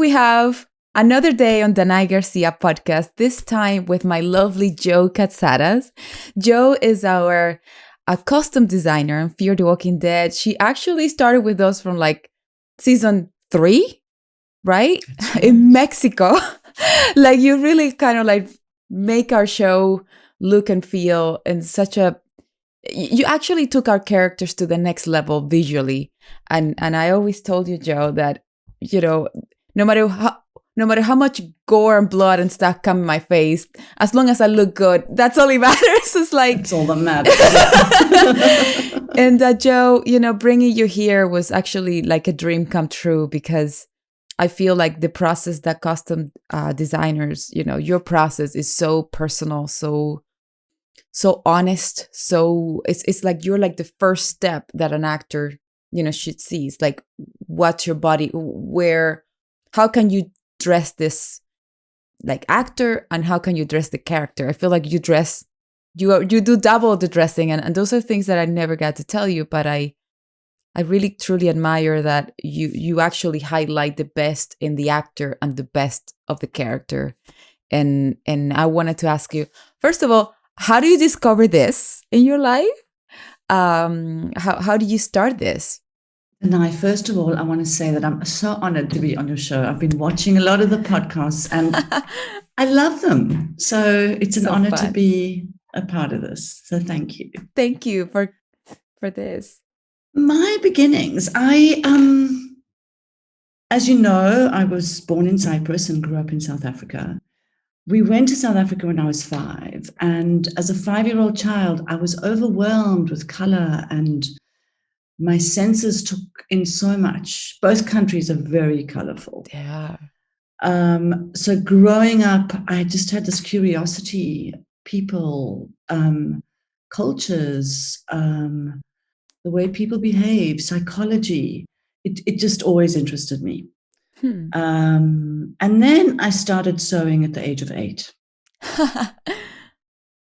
we have another day on Danay Garcia podcast, this time with my lovely Jo Katsaras. Jo is our a custom designer on Fear the Walking Dead. She actually started with us from like season 3, right? In Mexico. Like you really kind of like make our show look and feel in such a, you actually took our characters to the next level visually. And I always told you, Jo, that, you know, no matter how much gore and blood and stuff come in my face, as long as I look good, that's all that matters. It's like, that's all that matters. And Jo, you know, bringing you here was actually like a dream come true, because I feel like the process that custom designers, you know, your process is so personal, so honest. So it's like you're like the first step that an actor, you know, should see. It's like, what's your body, how can you dress this like actor, and how can you dress the character? I feel like you do double the dressing, and those are things that I never got to tell you, but I really truly admire that you actually highlight the best in the actor and the best of the character. And I wanted to ask you, first of all, how do you discover this in your life? How do you start this? Danay, first of all, I want to say that I'm so honored to be on your show. I've been watching a lot of the podcasts and I love them. So it's an honor to be a part of this. So thank you. Thank you for this. My beginnings, as you know, I was born in Cyprus and grew up in South Africa. We went to South Africa when I was 5. And as a 5-year-old child, I was overwhelmed with color, and my senses took in so much. Both countries are very colorful. Yeah. So growing up, I just had this curiosity, people, cultures, the way people behave, psychology. It just always interested me. And then I started sewing at the age of 8.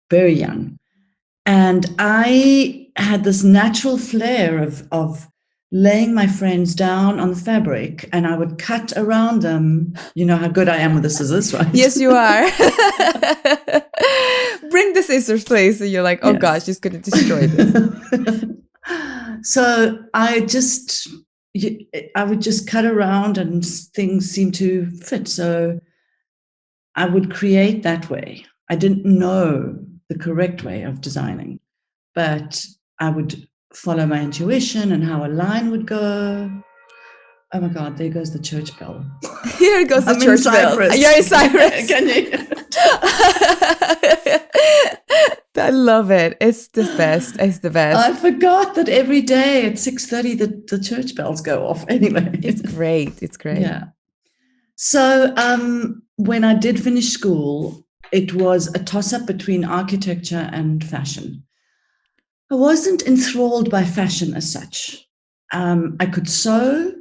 Very young. And I had this natural flair of laying my friends down on the fabric, and I would cut around them. You know how good I am with the scissors, right? Yes, you are. Bring the scissors, please. And you're like, oh, yes. Gosh, she's going to destroy this. So I would just cut around and things seemed to fit. So I would create that way. I didn't know the correct way of designing, but I would follow my intuition and how a line would go. Oh my God, there goes the church bell. Here goes the church bell. You're in Cyprus. Can you? I love it. It's the best. It's the best. I forgot that every day at 6:30 the church bells go off. Anyway. It's great. It's great. Yeah. So when I did finish school, it was a toss-up between architecture and fashion. I wasn't enthralled by fashion as such. I could sew,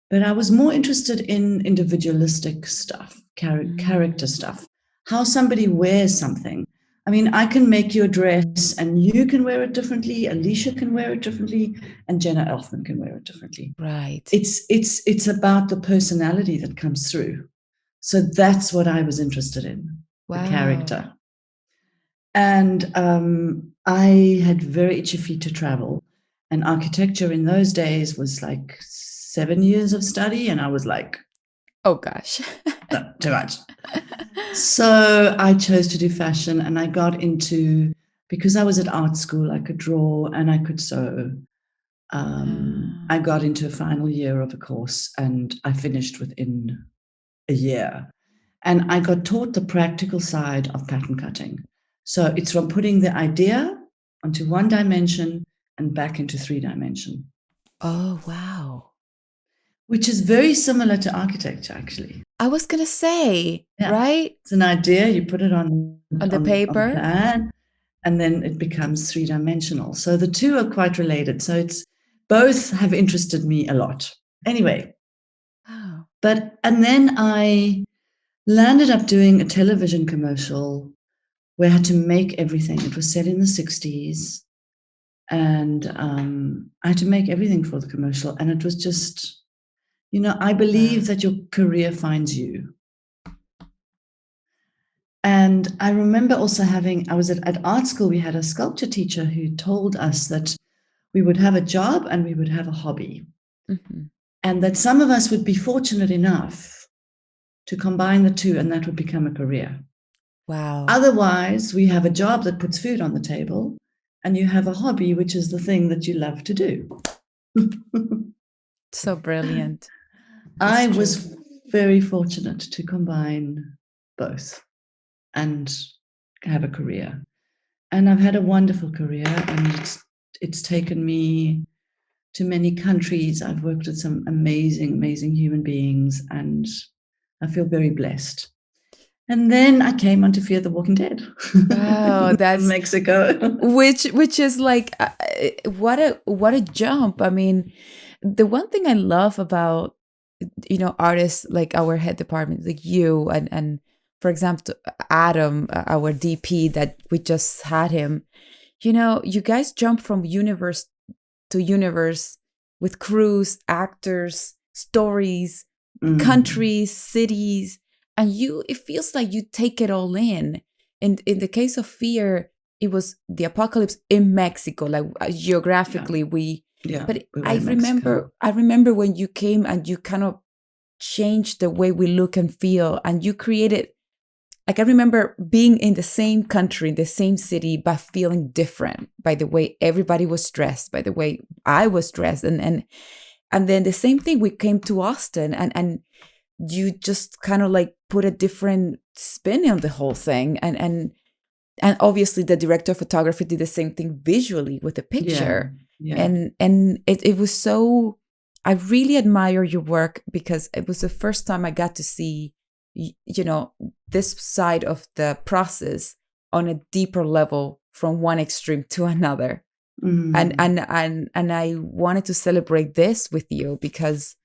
but I was more interested in individualistic stuff, character stuff, how somebody wears something. I mean, I can make you a dress and you can wear it differently, Alicia can wear it differently, and Jenna Elfman can wear it differently. Right. It's about the personality that comes through. So that's what I was interested in, the character. And I had very itchy feet to travel. And architecture in those days was like 7 years of study. And I was like, oh, gosh. No, too much. So I chose to do fashion, and I got into, because I was at art school, I could draw and I could sew. I got into a final year of a course and I finished within a year. And I got taught the practical side of pattern cutting. So it's from putting the idea onto 1 dimension and back into 3 dimension. Oh, wow. Which is very similar to architecture, actually. I was going to say, right? It's an idea, you put it on the paper, on the plan, and then it becomes 3-dimensional. So the two are quite related. So it's both have interested me a lot. Anyway. Wow. And then I landed up doing a television commercial where I had to make everything. It was set in the 60s. And I had to make everything for the commercial. And it was just, I believe that your career finds you. And I remember also I was at art school, we had a sculpture teacher who told us that we would have a job and we would have a hobby. Mm-hmm. And that some of us would be fortunate enough to combine the two, and that would become a career. Wow. Otherwise, we have a job that puts food on the table, and you have a hobby, which is the thing that you love to do. So brilliant. I was very fortunate to combine both and have a career. And I've had a wonderful career, and it's taken me to many countries. I've worked with some amazing, amazing human beings, and I feel very blessed. And then I came on to Fear the Walking Dead. Wow, that's Mexico. which is like what a jump. I mean, the one thing I love about artists like our head department, like you and for example Adam, our DP that we just had him. You guys jump from universe to universe with crews, actors, stories, countries, cities, and it feels like you take it all in. And in the case of Fear, it was the apocalypse in Mexico, like geographically but I remember when you came and you kind of changed the way we look and feel, and you created, like, I remember being in the same country, the same city, but feeling different by the way everybody was dressed, by the way I was dressed. And then the same thing, we came to Austin and you just kind of like put a different spin on the whole thing. And obviously the director of photography did the same thing visually with the picture. Yeah. And it was so, I really admire your work because it was the first time I got to see this side of the process on a deeper level from one extreme to another. And I wanted to celebrate this with you because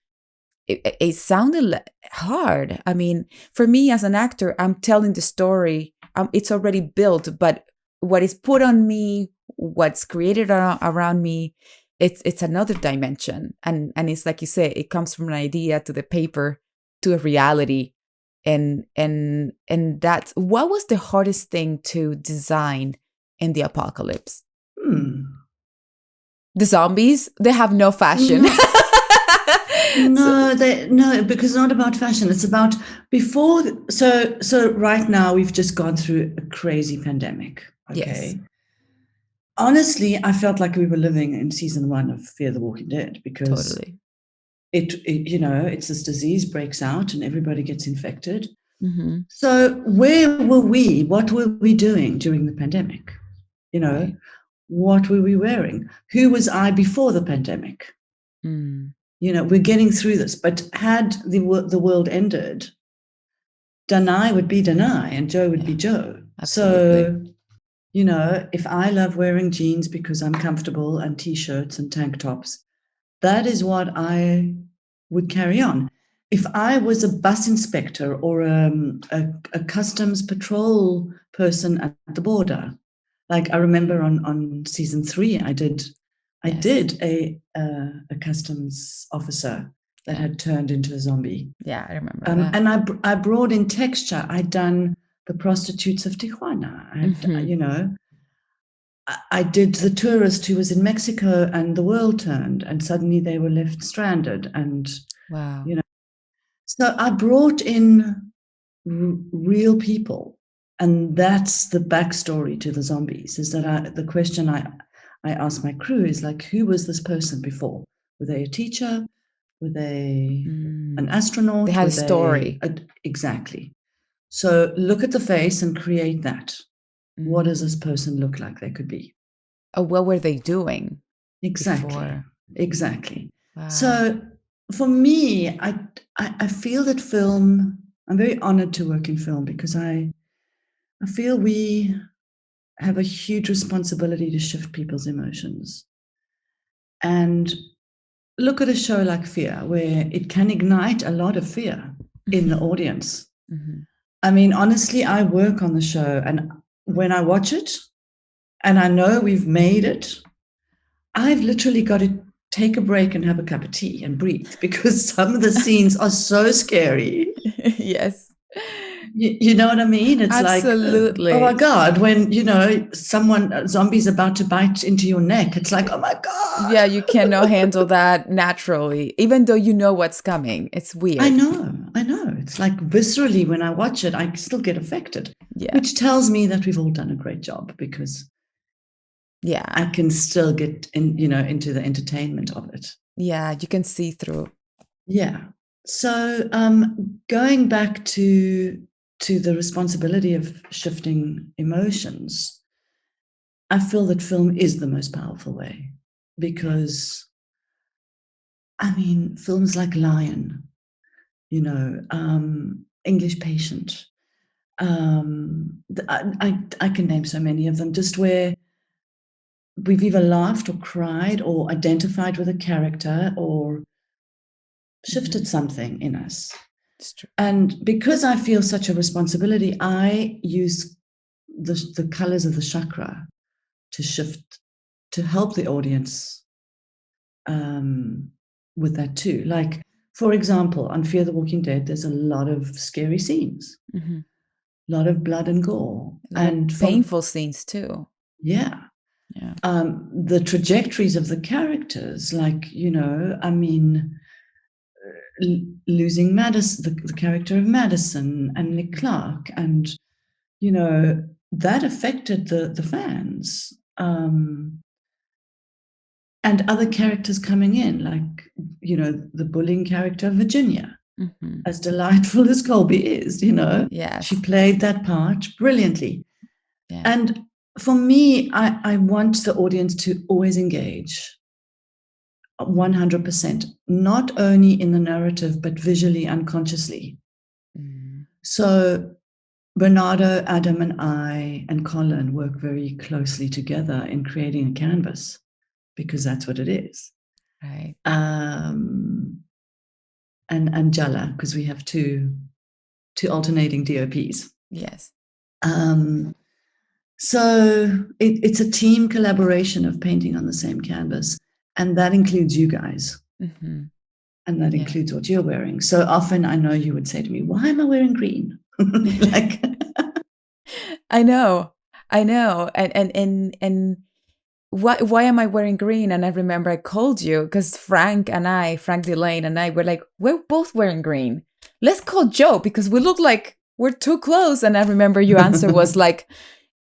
it sounded hard. I mean, for me as an actor, I'm telling the story. It's already built, but what is put on me, what's created around me, it's another dimension. And it's like you say, it comes from an idea to the paper to a reality. And that's what was the hardest thing to design in the apocalypse? The zombies, they have no fashion. No, because it's not about fashion. It's about before. So right now we've just gone through a crazy pandemic. Okay. Yes. Honestly, I felt like we were living in season 1 of Fear the Walking Dead because totally. It's this disease breaks out and everybody gets infected. Mm-hmm. So where were we? What were we doing during the pandemic? Right. What were we wearing? Who was I before the pandemic? We're getting through this. But had the world ended, Danay would be Danay and Joe would be Joe. Absolutely. So, if I love wearing jeans because I'm comfortable and T-shirts and tank tops, that is what I would carry on. If I was a bus inspector or a customs patrol person at the border, like I remember on season 3, I did a customs officer that had turned into a zombie. Yeah, I remember that. And I brought in texture. I'd done the prostitutes of Tijuana. I did the tourist who was in Mexico and the world turned and suddenly they were left stranded. And, wow. So I brought in real people. And that's the backstory to the zombies, is that the question I ask my crew is like, who was this person before? Were they a teacher? Were they an astronaut? They had a story. Exactly. So look at the face and create that. What does this person look like they could be? Oh, what were they doing? Exactly. Before? Exactly. Wow. So for me, I feel that film, I'm very honored to work in film because I feel we have a huge responsibility to shift people's emotions. And look at a show like Fear, where it can ignite a lot of fear in the audience. I mean, honestly, I work on the show, and when I watch it and I know we've made it, I've literally got to take a break and have a cup of tea and breathe, because some of the scenes are so scary. Yes. You know what I mean? It's like, oh my Absolutely. God, when, zombie's about to bite into your neck, it's like, oh my God. Yeah, you cannot handle that naturally, even though you know what's coming. It's I weird. know. It's like viscerally when I watch it, I still get affected, Yeah. which tells me that we've all done a great job, because Yeah. I can still get into the entertainment of it. Yeah, you can see through. Yeah. So going back to the responsibility of shifting emotions, I feel that film is the most powerful way, because I mean, films like Lion, English Patient. I can name so many of them, just where we've either laughed or cried or identified with a character or shifted something in us. It's true. And because I feel such a responsibility, I use the colors of the chakra to shift, to help the audience with that too. Like, for example, on Fear the Walking Dead, there's a lot of scary scenes, Mm-hmm. a lot of blood and gore. A lot of And painful scenes too. yeah. Yeah. The trajectories of the characters, like, losing Madison, the character of Madison and Nick Clark, and, that affected the fans. And other characters coming in, like, the bullying character of Virginia, Mm-hmm. as delightful as Colby is, Yes. she played that part brilliantly. Yeah. And for me, I want the audience to always engage 100%, not only in the narrative, but visually, unconsciously. Mm. So Bernardo, Adam, and I, and Colin work very closely together in creating a canvas, because that's what it is. Right. And Jala, because we have two alternating DOPs. Yes. So it's a team collaboration of painting on the same canvas, and that includes you guys. Mm-hmm. And that includes what you're wearing. So often I know you would say to me, why am I wearing green? Like, I know. And why am I wearing green? And I remember I called you because Frank Delane and I were like, we're both wearing green. Let's call Joe because we look like we're too close. And I remember your answer was like,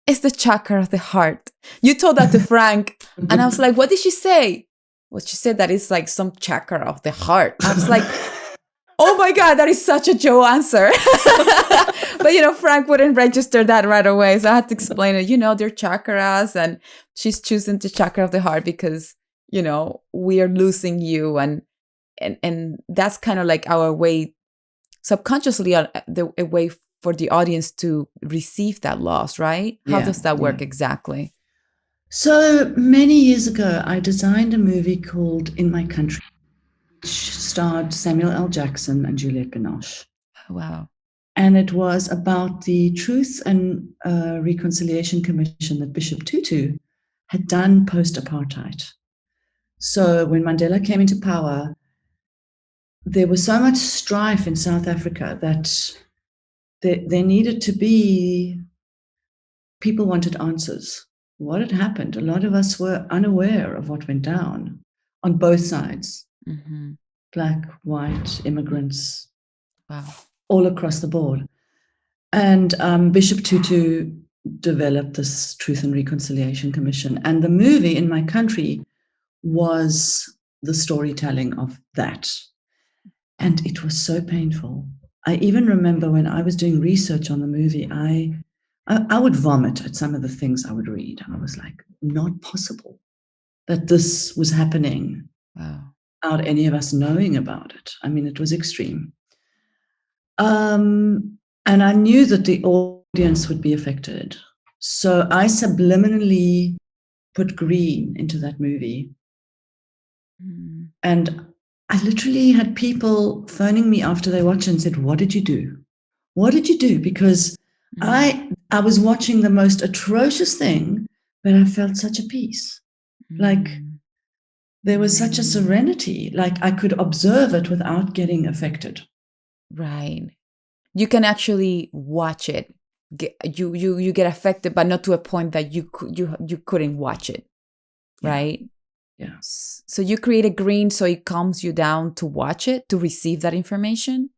it's the chakra of the heart. You told that to Frank. And I was like, what did she say? Well, she said that it's like some chakra of the heart. I was like, oh my God, that is such a Joe answer. But, Frank wouldn't register that right away. So I had to explain it, they're chakras and she's choosing the chakra of the heart because, we are losing you. And that's kind of like our way, subconsciously, a way for the audience to receive that loss, right? How does that work exactly? So many years ago, I designed a movie called In My Country, which starred Samuel L. Jackson and Juliette Binoche. Wow. And it was about the Truth and Reconciliation Commission that Bishop Tutu had done post-apartheid. So when Mandela came into power, there was so much strife in South Africa that there needed to be, people wanted answers. What had happened? A lot of us were unaware of what went down on both sides. Mm-hmm. Black, white, immigrants, wow, all across the board. And Bishop Tutu developed this Truth and Reconciliation Commission. And the movie In My Country was the storytelling of that. And it was so painful. I even remember when I was doing research on the movie, I would vomit at some of the things I would read. I was like, not possible that this was happening without any of us knowing about it. I mean, it was extreme. And I knew that the audience would be affected. So I subliminally put green into that movie. Mm. And I literally had people phoning me after they watched and said, what did you do? What did you do? Because I was watching the most atrocious thing, but I felt such a peace. Like, there was such a serenity, like I could observe it without getting affected. Right. You can actually watch it. You get affected, but not to a point that you couldn't watch it, Yeah. right? Yeah. So you create a green so it calms you down to watch it, to receive that information?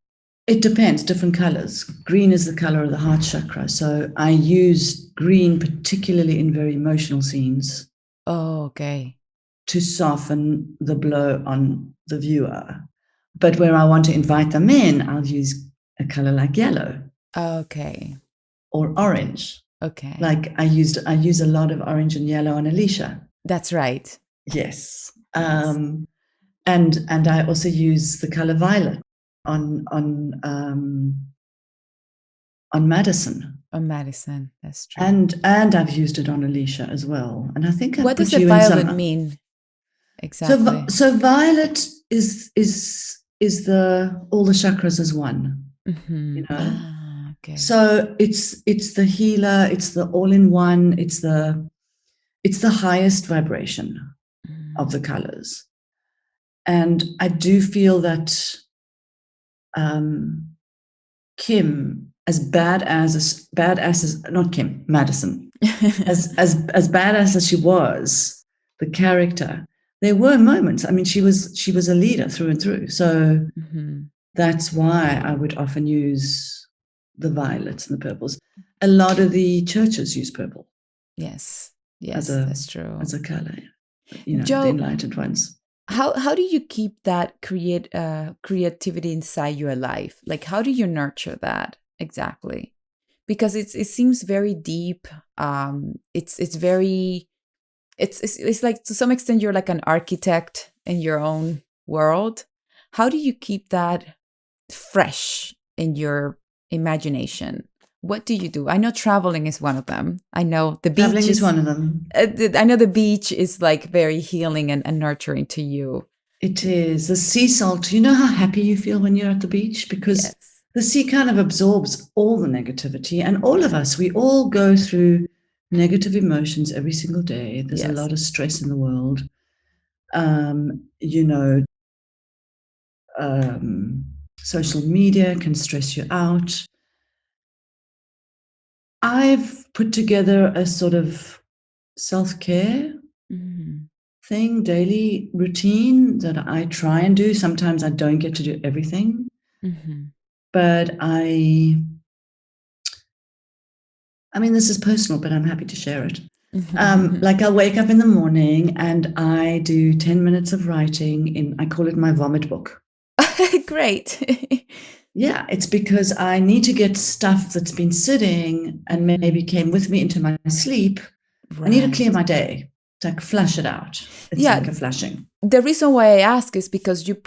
It depends, different colors. Green is the color of the heart chakra. So I use green particularly in very emotional scenes Oh, okay. to soften the blow on the viewer. But where I want to invite them in, I'll use a color like yellow Okay. or orange. Okay. Like I use a lot of orange and yellow on Alicia. That's right. Yes. Yes. And I also use the color violet on Madison. On Madison. That's true. And I've used it on Alicia as well. And I think I What put does a you in violet some. mean exactly? So violet is the all the chakras as one. You know. Ah, okay. So it's the healer. It's the all-in-one. It's the highest vibration of the colors. And I do feel that Kim, as not Kim, Madison, as badass as she was, the character, there were moments. I mean, she was a leader through and through. So that's why I would often use the violets and the purples. A lot of the churches use purple. Yes, that's true. As a color, you know, Jo, the enlightened ones. How do you keep that creativity inside your life? Like, how do you nurture that exactly? Because it seems very deep. It's very it's like to some extent you're like an architect in your own world. How do you keep that fresh in your imagination? What do you do? I know traveling is one of them. I know the beach Traveling is one of them. I know the beach is like very healing and nurturing to you. It is. The sea salt, you know how happy you feel when you're at the beach? Because the sea kind of absorbs all the negativity. And all of us, we all go through negative emotions every single day. There's a lot of stress in the world. You know, social media can stress you out. I've put together a sort of self-care thing, daily routine that I try and do. Sometimes I don't get to do everything, but I mean, this is personal, but I'm happy to share it. Like I'll wake up in the morning and I do 10 minutes of writing I call it my vomit book. Great. Yeah, it's because I need to get stuff that's been sitting and maybe came with me into my sleep. Right. I need to clear my day. It's like flush it out. It's like a flushing. The reason why I ask is because you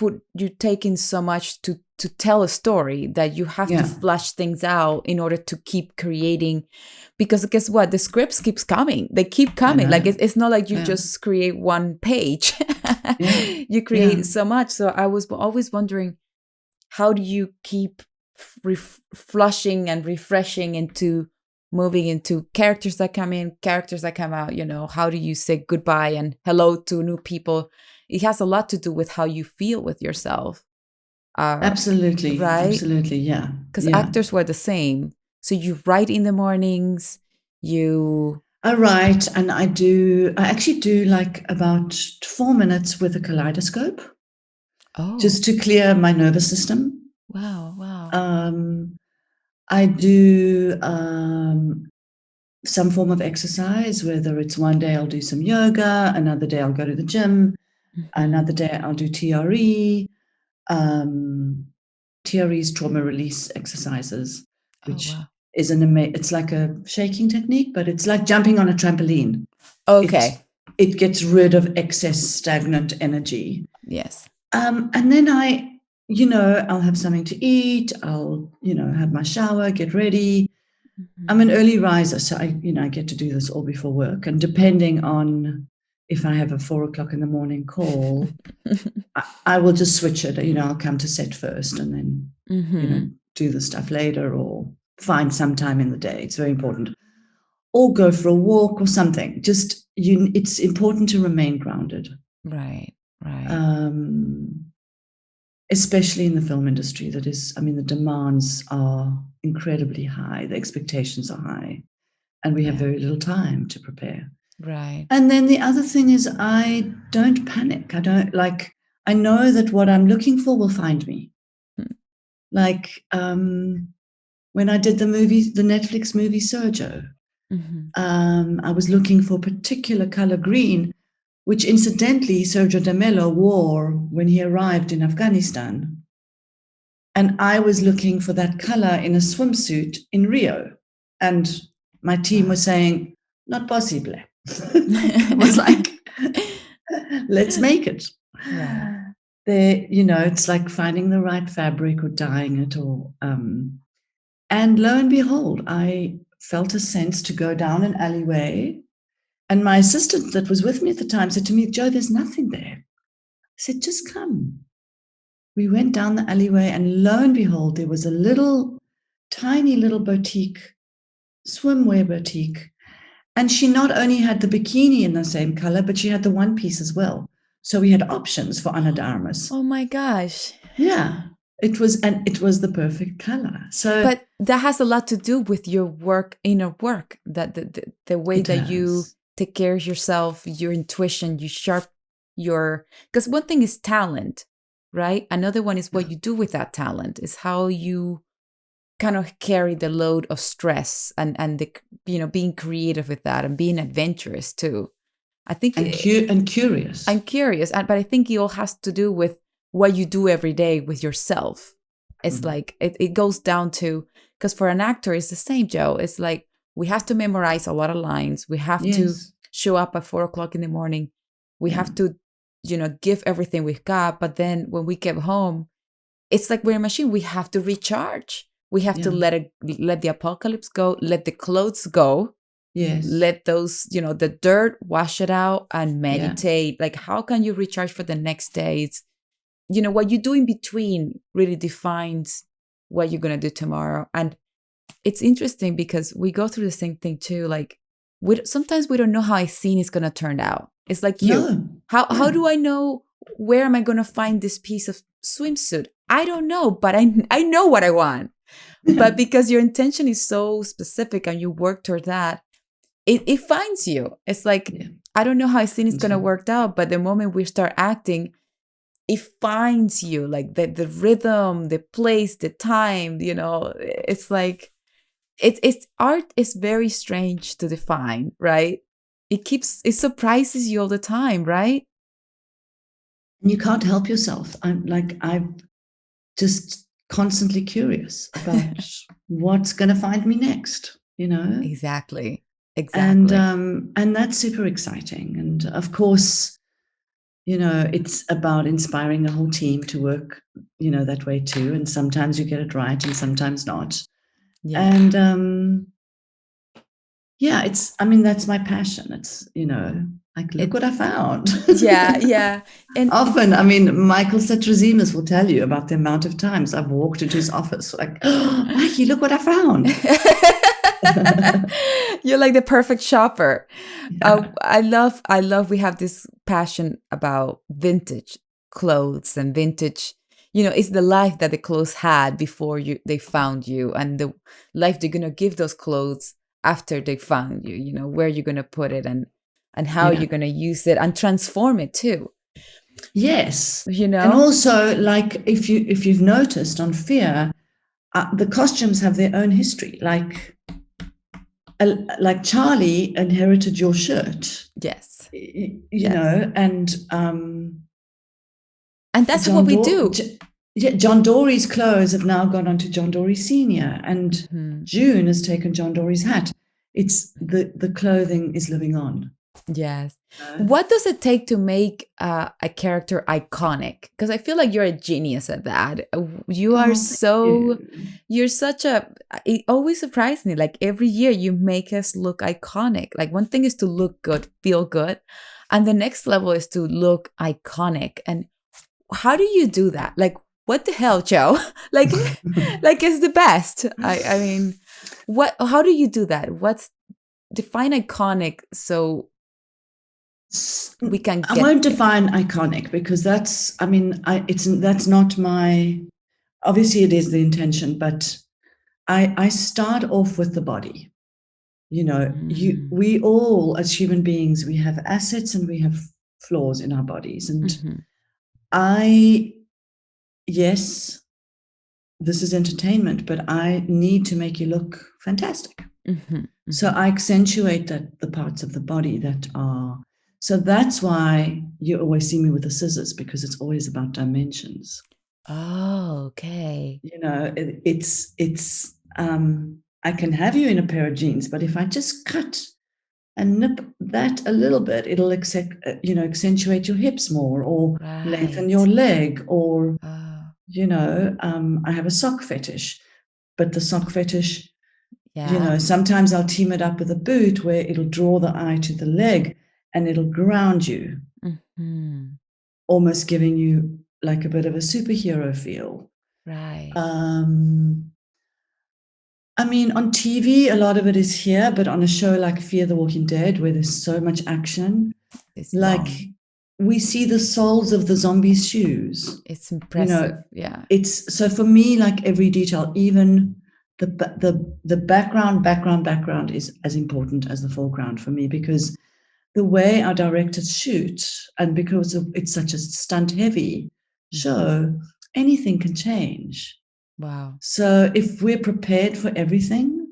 take in so much to tell a story that you have to flush things out in order to keep creating. Because guess what? The scripts keeps coming. They keep coming. Like it's not like you just create one page. You create so much. So I was always wondering, how do you keep flushing and refreshing into moving into characters that come in, characters that come out? You know, how do you say goodbye and hello to new people? It has a lot to do with how you feel with yourself. Absolutely. Right? Absolutely. Yeah. Because actors were the same. So you write in the mornings, I write, and I actually do like about 4 minutes with a kaleidoscope. Oh. Just to clear my nervous system. Wow. I do some form of exercise, whether it's one day I'll do some yoga, another day I'll go to the gym, another day I'll do TRE. TRE is trauma release exercises, which is it's like a shaking technique, but it's like jumping on a trampoline. Okay. It gets rid of excess stagnant energy. Yes. And then I'll have something to eat. I'll, have my shower, get ready. I'm an early riser, so I get to do this all before work. And depending on if I have a 4:00 in the morning call, I will just switch it. I'll come to set first and then, do the stuff later or find some time in the day. It's very important. Or go for a walk or something. Just it's important to remain grounded. Right. Right. um, especially in the film industry. That is, I mean, the demands are incredibly high, the expectations are high, and we have Yeah. very little time to prepare. Right. And then the other thing is, I don't panic. I know that what I'm looking for will find me. Hmm. Like when I did the Netflix movie Sergio, Mm-hmm. I was looking for a particular color green, which incidentally Sergio de Mello wore when he arrived in Afghanistan. And I was looking for that color in a swimsuit in Rio. And my team Wow. was saying, not possible. I was like, let's make it. Right. It's like finding the right fabric or dyeing it and lo and behold, I felt a sense to go down an alleyway. And my assistant that was with me at the time said to me, Jo, there's nothing there. I said, just come. We went down the alleyway, and lo and behold, there was a tiny little boutique, swimwear boutique. And she not only had the bikini in the same color, but she had the one piece as well. So we had options for anadarmas. Oh my gosh. Yeah, it was the perfect color. So But that has a lot to do with your work, inner work, that the way it that you has. take care of yourself, your intuition, you sharp your, because one thing is talent, right? Another one is what you do with that talent, is how you kind of carry the load of stress and the, being creative with that and being adventurous too. I think And curious. I'm curious, but I think it all has to do with what you do every day with yourself. It's Mm. like it goes down to, because for an actor, it's the same, Joe. It's like we have to memorize a lot of lines. We have to Yes. show up at 4 o'clock in the morning. We Yeah. have to, give everything we've got. But then when we get home, it's like we're a machine. We have to recharge. We have to Yeah. let the apocalypse go, let the clothes go, Yes. let those, the dirt, wash it out and Yeah. meditate. Like, how can you recharge for the next day? It's, what you do in between really defines what you're going to do tomorrow. And it's interesting because we go through the same thing too. Like, sometimes we don't know how a scene is going to turn out. It's like you. No. How Yeah. do I know where am I going to find this piece of swimsuit? I don't know, but I know what I want. But because your intention is so specific and you work toward that, it finds you. It's like, Yeah. I don't know how a scene is Thank going to you. work out, but the moment we start acting, it finds you, like the rhythm, the place, the time, it's like, it's art is very strange to define, right? It surprises you all the time, right? And you can't help yourself. I'm just constantly curious about what's going to find me next, Exactly. and Exactly. and that's super exciting. And of course, it's about inspiring the whole team to work, that way too. And sometimes you get it right, and sometimes not. Yeah. And yeah, I mean, that's my passion. It's, like, look It what I found. yeah, yeah. And Often, I mean, Michael Satrazimus will tell you about the amount of times I've walked into his office, like, oh, Mikey, look what I found. you're like the perfect shopper. Yeah. I love we have this passion about vintage clothes and vintage, it's the life that the clothes had before they found you, and the life they're gonna give those clothes after they found you, where you're gonna put it, and how Yeah. you're gonna use it and transform it too. Yes. You And know? also, like, if you've noticed on Fear, the costumes have their own history. Like Charlie inherited your shirt, Yes. Yes. and And that's what we do. Yeah, John Dory's clothes have now gone on to John Dory Senior, and Mhm. June has taken John Dory's hat. It's the clothing is living on. Yes. Uh, What does it take to make a character iconic? Because I feel like you're a genius at that. You are oh, thank so, you. you're such a, it always surprises me. Like every year you make us look iconic. Like one thing is to look good, feel good. And the next level is to look iconic. And how do you do that? Like, what the hell, Joe? like, like it's the best. I mean, how do you do that? Define iconic so We can I get won't there. define iconic because that's not my, obviously it is the intention, but I start off with the body. Mm. We all as human beings, we have assets and we have flaws in our bodies. And Mm-hmm. I, yes, this is entertainment, but I need to make you look fantastic. Mm-hmm. So Mm-hmm. I accentuate the parts of the body that are. So that's why you always see me with the scissors, because it's always about dimensions. Oh, okay. It's I can have you in a pair of jeans, but if I just cut and nip that a little bit, it'll accentuate your hips more, or lengthen your Right. leg, or Oh, I have a sock fetish, but the sock fetish, yeah. sometimes I'll team it up with a boot where it'll draw the eye to the leg and it'll ground you, Mm-hmm. almost giving you like a bit of a superhero feel. Right. Um, I mean, on TV, a lot of it is here, but on a show like Fear the Walking Dead, where there's so much action, It's like long. we see the soles of the zombies' shoes. It's You impressive. know, Yeah. it's so for me, like every detail, even the background is as important as the foreground for me, because the way our directors shoot, and because it's such a stunt heavy Mm-hmm. show, anything can change. Wow. So if we're prepared for everything,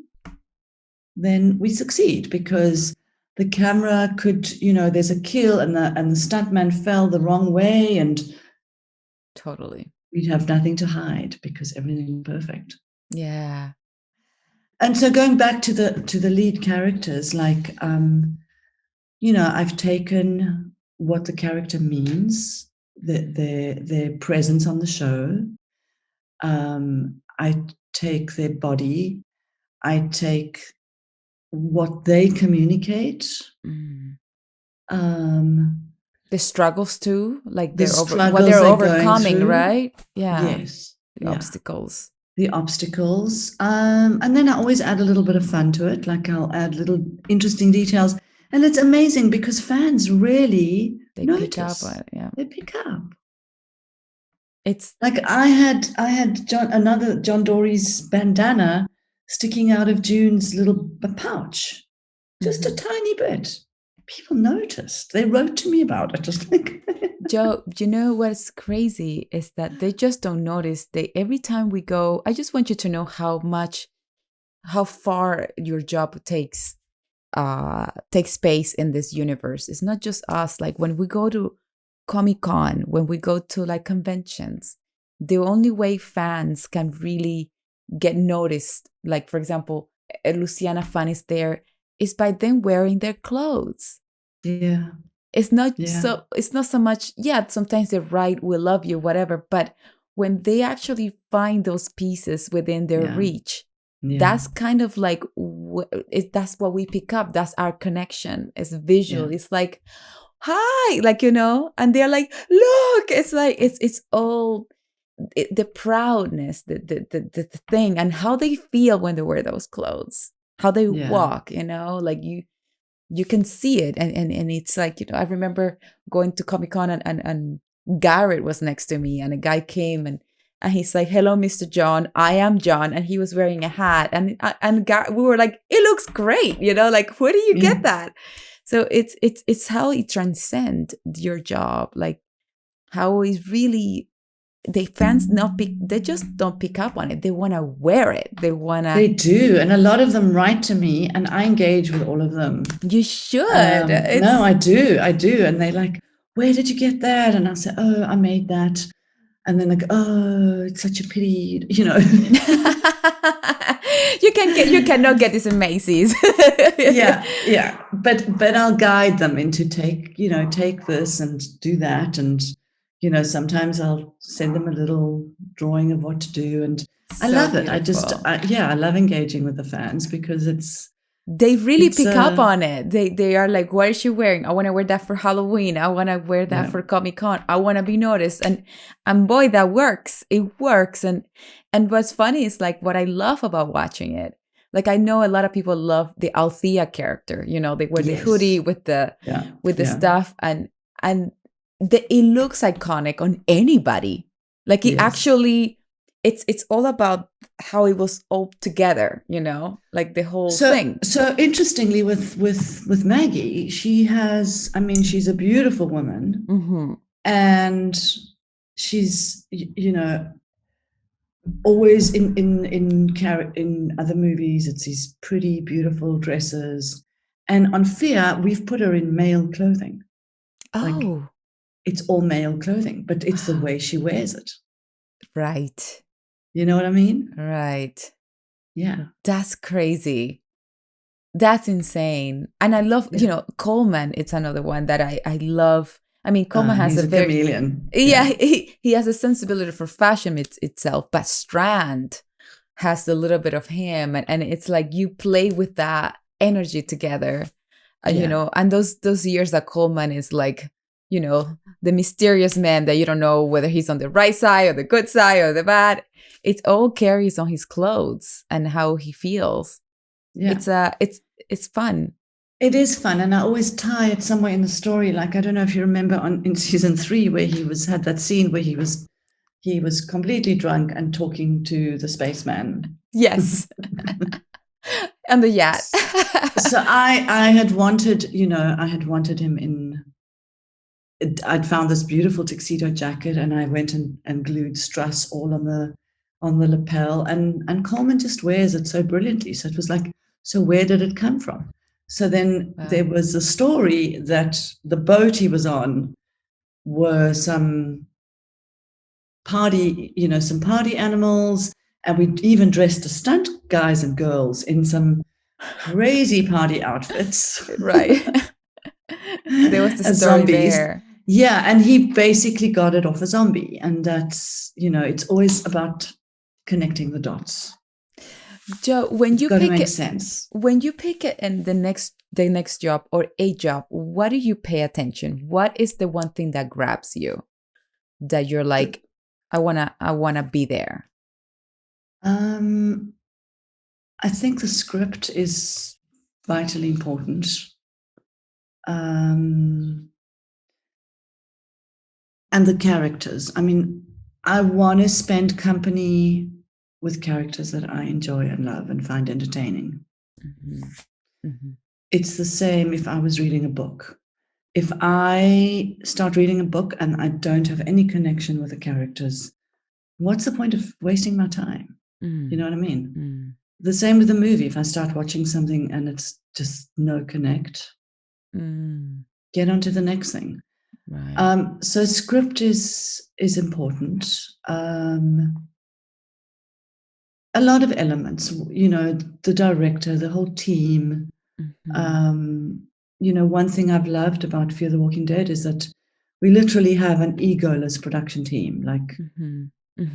then we succeed, because the camera could, there's a kill and the stuntman fell the wrong way, and Totally. we'd have nothing to hide because everything is perfect. Yeah. And so going back to the lead characters, like I've taken what the character means, their presence on the show. I take their body. I take what they communicate. Mm. Um, The struggles too, like the what struggles they're they're going overcoming, through. right? Yeah. Yes, The yeah, obstacles. the obstacles. And then I always add a little bit of fun to it, like I'll add little interesting details. And it's amazing because fans really They pick up on notice. it. Yeah. They pick up. It's Like I had another John Dory's bandana sticking out of June's little pouch, just a mhm. tiny bit. People noticed. They wrote to me about it. Just like, Joe, you know what's crazy is that they just don't notice. They every time we go, I just want you to know how far your job takes space in this universe. It's not just us. Like when we go to Comic-Con, when we go to like conventions, the only way fans can really get noticed, like for example, a Luciana fan is there, is by them wearing their clothes. yeah, yeah, It's not so much, yeah, sometimes they write we love you, whatever, but when they actually find those pieces within their yeah, reach, yeah, that's kind of like that's what we pick up. That's our connection. It's visual. yeah, It's like, hi, like, and they're like, look, it's like it's all the proudness, the thing, and how they feel when they wear those clothes, how they yeah, walk, like you can see it, and it's like, I remember going to Comic-Con, and Garrett was next to me, and a guy came, and he's like, hello, Mr. John, I am John, and he was wearing a hat, and we were like, it looks great, like, where do you yeah. get that? So it's how it transcends your job, like how it's really, the fans not pick, they just don't pick up on it, they want to wear it, they want to. They do, and a lot of them write to me, and I engage with all of them. You should, No, it's I do, and they like, where did you get that? And I say, oh, I made that, and then they go, oh, it's such a pity. you cannot get this in Macy's. Yeah, yeah, but I'll guide them into take this and do that, and sometimes I'll send them a little drawing of what to do, and I So love it. beautiful. I love engaging with the fans because They really it's pick up on it. They are like, what is she wearing? I want to wear that for Halloween. I want to wear that yeah, for Comic-Con. I want to be noticed. And boy, that works. It works. And what's funny is like what I love about watching it. like I know a lot of people love the Althea character, you know, they wear the Yes. hoodie with the stuff, and it looks iconic on anybody. Like it Yes. actually, it's all about how it was all together, you know, like the whole thing. So interestingly, with Maggie, she has, I mean, she's a beautiful woman, Mm-hmm. and she's, you know, always in other movies, it's these pretty, beautiful dresses, and on Fear, we've put her in male clothing. Like, Oh, it's all male clothing, but it's the way she wears it. right. You know what I mean? Right. Yeah. That's crazy. That's insane. And I love, you know, Coleman, it's another one that I love. I mean, Coleman has he's a very chameleon. Yeah, he has a sensibility for fashion itself, but Strand has a little bit of him, and it's like you play with that energy together. You know, and those years that Coleman is like, you know, the mysterious man that you don't know whether he's on the right side or the good side or the bad. It all carries on his clothes and how he feels. Yeah. It's fun. It is fun, and I always tie it somewhere in the story. Like, I don't know if you remember in season 3 where had that scene where he was completely drunk and talking to the spaceman. Yes. And the yacht. So I had wanted him in. I'd found this beautiful tuxedo jacket, and I went and glued strass all on the lapel, and Coleman just wears it so brilliantly. So it was like, so where did it come from? So then there was a story that the boat he was on were some party animals, and we even dressed the stunt guys and girls in some crazy party outfits. Right. There was the story zombies. there. Yeah, and he basically got it off a zombie, and that's, you know, it's always about connecting the dots. Jo, when you pick make sense. When you pick it in the next job or a job, what do you pay attention? What is the one thing that grabs you that you're like, I wanna be there? I think the script is vitally important. And the characters. I mean, I want to spend company with characters that I enjoy and love and find entertaining. Mm-hmm. Mm-hmm. It's the same if I was reading a book. If I start reading a book and I don't have any connection with the characters, what's the point of wasting my time? You know what I mean? The same with the movie. If I start watching something and it's just no connect, get on to the next thing. Right. So script is important. A lot of elements, you know, the director, the whole team. You know, one thing I've loved about Fear the Walking Dead is that we literally have an egoless production team. Like,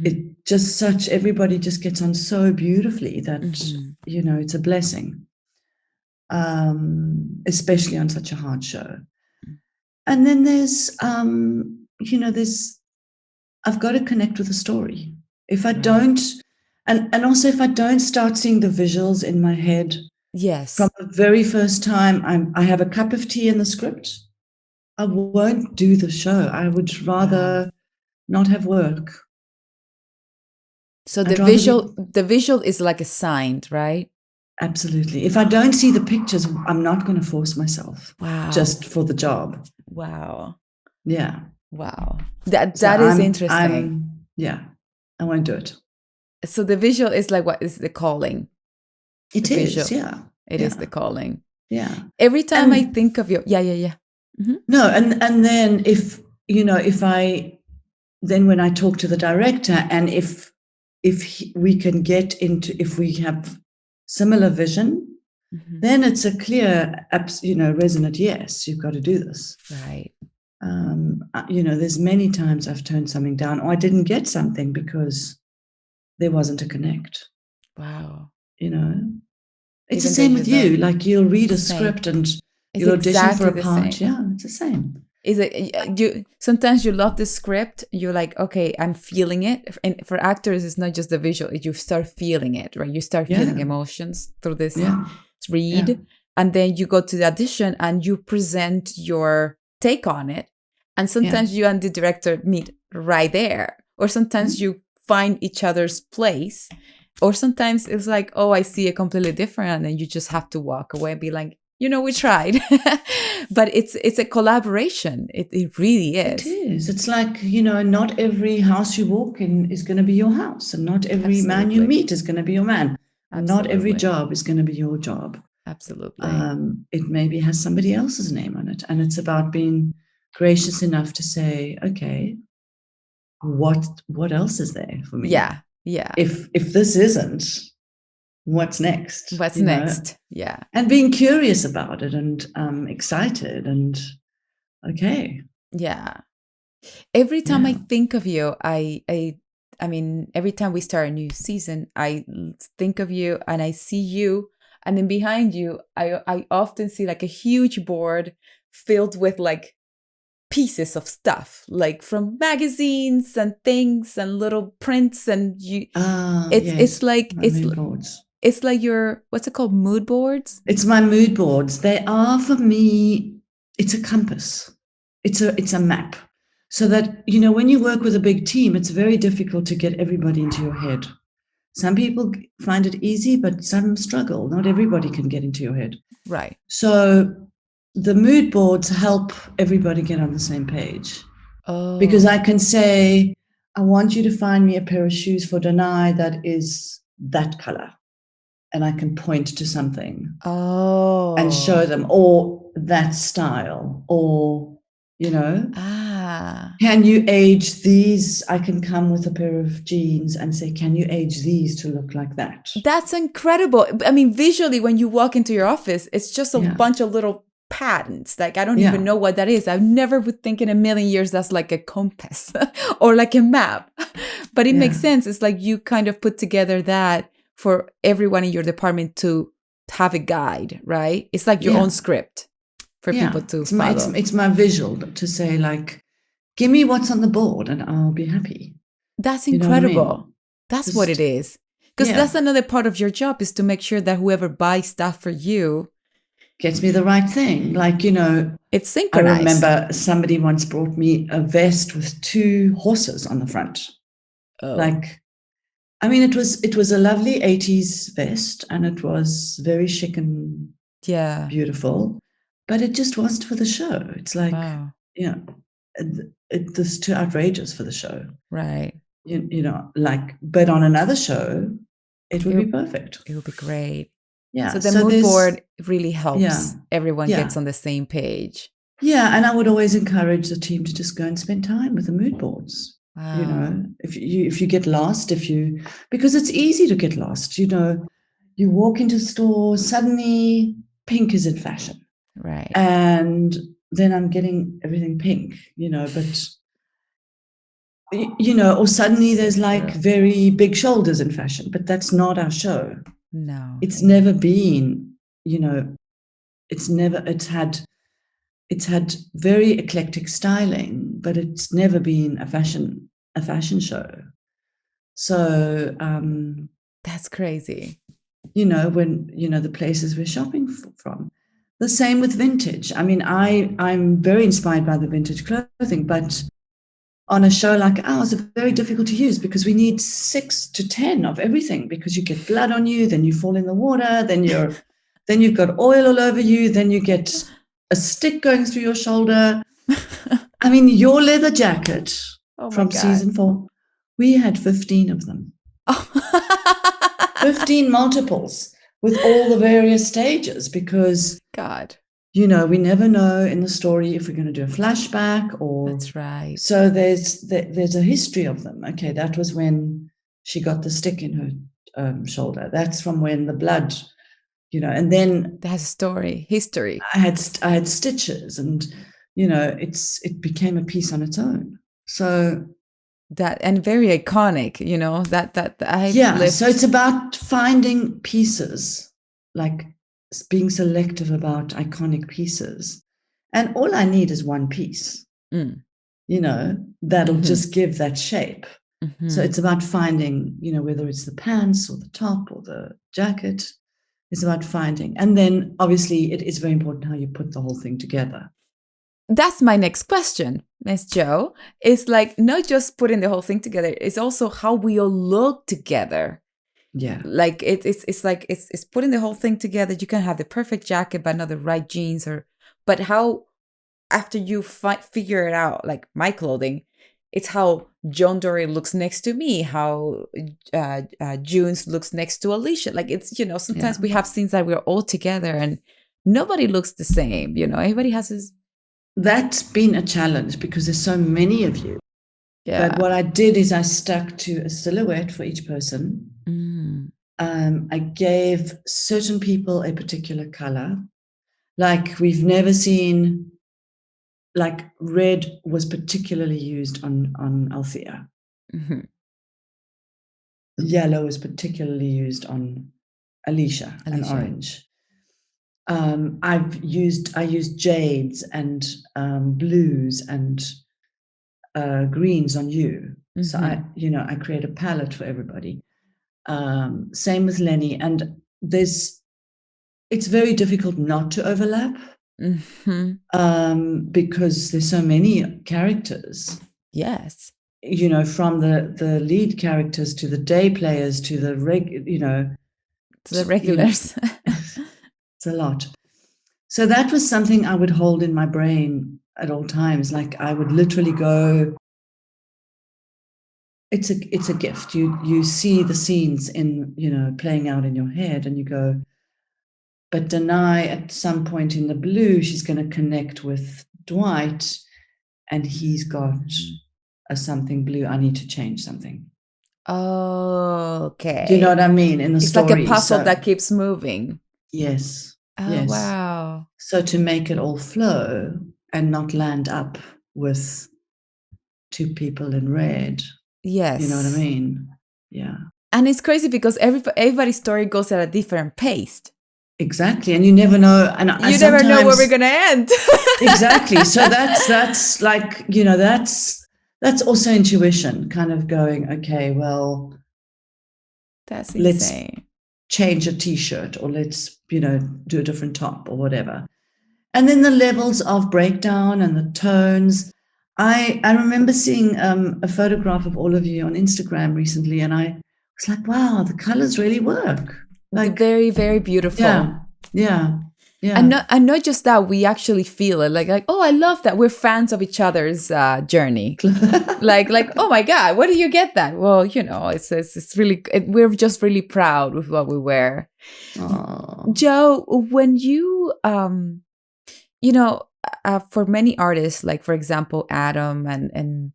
it just everybody just gets on so beautifully that, you know, it's a blessing, especially on such a hard show. And then there's, you know, I've got to connect with the story. If I don't, and also if I don't start seeing the visuals in my head, from the very first time I have a cup of tea in the script, I won't do the show. I would rather not have work. So the visual is like a sign, right? Absolutely. If I don't see the pictures, I'm not going to force myself. Wow. Just for the job. Wow. Yeah. Wow. That is interesting. Yeah. I won't do it. So the visual is like, what is the calling? It is, yeah. It is the calling. Yeah. Every time I think of you, yeah. Mm-hmm. No, and then if, you know, when I talk to the director, and if we can get into, if we have similar vision, then it's a clear, you know, resonant yes, you've got to do this. Right. You know, there's many times I've turned something down, or I didn't get something because there wasn't a connect. Wow. You know, it's the same with you. Like, you'll read a script and you'll audition for a part. Yeah, it's the same. Is it you? Sometimes you love the script. You're like, okay, I'm feeling it. And for actors, it's not just the visual. You start feeling it, right? You start feeling Yeah, emotions through this yeah, yeah, read, and then you go to the audition and you present your take on it. And yeah. sometimes you and the director meet right there, or sometimes Mm. you find each other's place, or sometimes it's like, oh, I see it completely different, and then you just have to walk away and be like, we tried. But it's a collaboration. It really It is. is. It's like, not every house you walk in is going to be your house, and not every man you Absolutely. meet is going to be your man. Not every Absolutely. job is going to be your job. Absolutely. It maybe has somebody else's name on it. And it's about being gracious enough to say, okay, what else is there for me? Yeah. Yeah. If this isn't, what's next? What's next? Yeah. And being curious about it and excited and okay. Yeah. Every time I Yeah. think of you, I mean, every time we start a new season, I think of you and I see you, and then behind you, I often see like a huge board filled with like pieces of stuff, like from magazines and things and little prints, and it's Yes, like my mood boards. it's like your, what's it called, mood boards. It's my mood boards. They are for me, it's a compass. It's a map. So that, when you work with a big team, it's very difficult to get everybody into your head. Some people find it easy, but some struggle. Not everybody can get into your head. Right. So the mood boards help everybody get on the same page. Because Oh. I can say, I want you to find me a pair of shoes for Danay that is that color. And I can point to something and show Oh. them, or that style, or, Ah. can you age these? I can come with a pair of jeans and say, can you age these to look like that? That's incredible. I mean, visually, when you walk into your office, it's just a Yeah. bunch of little patterns. Like, I don't Yeah. even know what that is. I never would think in a million years that's like a compass or like a map. But it Yeah. makes sense. It's like you kind of put together that for everyone in your department to have a guide, right? It's like your Yeah. own script for people to follow. It's my visual to say, like, give me what's on the board and I'll be happy. That's You know what I mean? incredible. That's what it is. Because Yeah. that's another part of your job, is to make sure that whoever buys stuff for you, Gets me the right thing. Like, it's I synchronized. remember somebody once brought me a vest with 2 horses on the front. Oh. Like, I mean, it was a lovely 80s vest, and it was very chic and Yeah. beautiful, but it just wasn't for the show. It's like, Wow. it was too outrageous for the show. Right. But on another show, it would be perfect. It would be great. Yeah. So the mood board really helps everyone Yeah. gets on the same page. Yeah, and I would always encourage the team to just go and spend time with the mood boards. Wow. If you get lost, because it's easy to get lost. You walk into stores, suddenly pink is in fashion, Right. and then I'm getting everything pink. But or suddenly there's like very big shoulders in fashion, but that's not our show. No. It's never been. It's had very eclectic styling, but it's never been a fashion show. So that's crazy. When the places we're shopping from. The same with vintage. I mean, I'm very inspired by the vintage clothing, but on a show like ours, it's very difficult to use because we need 6 to 10 of everything, because you get blood on you, then you fall in the water, then you've got oil all over you, then you get a stick going through your shoulder. I mean, your leather jacket from season 4, we had 15 of them. 15 multiples with all the various stages, because we never know in the story if we're going to do a flashback or. That's right. So there's a history of them. Okay, that was when she got the stick in her shoulder. That's from when the blood, and then there's history. I had stitches, and it became a piece on its own. So that, and very iconic, so it's about finding pieces, like being selective about iconic pieces, And all I need is one piece, Mm. that'll Mhm. just give that shape. So Mhm. it's about finding, whether it's the pants or the top or the jacket, it's about finding. And then obviously it is very important how you put the whole thing together. That's my next question, Miss Jo. It's like not just putting the whole thing together, it's also how we all look together. Yeah. Like it's like it's putting the whole thing together. You can have the perfect jacket but not the right jeans, but how after you figure it out, like my clothing, it's how John Dory looks next to me, how June's looks next to Alicia. Like it's, sometimes Yeah. we have scenes that we're all together and nobody looks the same. Everybody has his. That's been a challenge because there's so many of you. But Yeah. what I did is I stuck to a silhouette for each person. Mm. I gave certain people a particular color. Like we've never seen, like red was particularly used on Althea. Hmm. Yellow was particularly used on Alicia, and Alicia. orange. I used jades and blues and greens on you. So Hmm. I create a palette for everybody. Same with Lenny, and it's very difficult not to overlap Hmm. because there's so many characters. Yes. From the lead characters to the day players to the To the regulars. it's a lot. So that was something I would hold in my brain at all times. Like I would literally go, it's a gift. You see the scenes in, playing out in your head and you go, but Danay at some point in the blue, she's going to connect with Dwight and he's got a something blue. I need to change something. Do you know what Okay. I mean? In the It's like a story. puzzle So that keeps moving. yes, Oh, yes. wow. So to make it all flow and not land up with two people in red, you know what I Yes. mean? Yeah, And it's crazy because everybody's story goes at a different pace. exactly. And you never know. And I You never know where we're sometimes going to end. exactly. So that's like that's also intuition, kind of going, okay, well, That's let's insane. change a t-shirt or let's do a different top or whatever. And then the levels of breakdown and the tones. I remember seeing a photograph of all of you on Instagram recently, and I was like, wow, the colors really work. Like, Very, very beautiful. yeah, yeah, And yeah. not just that, we actually feel it. Like, oh, I love that. We're fans of each other's journey. Like, oh my God, where do you get that? Well, it's really, we're just really proud with what we wear. Oh, Jo, when you know, for many artists, like for example, Adam and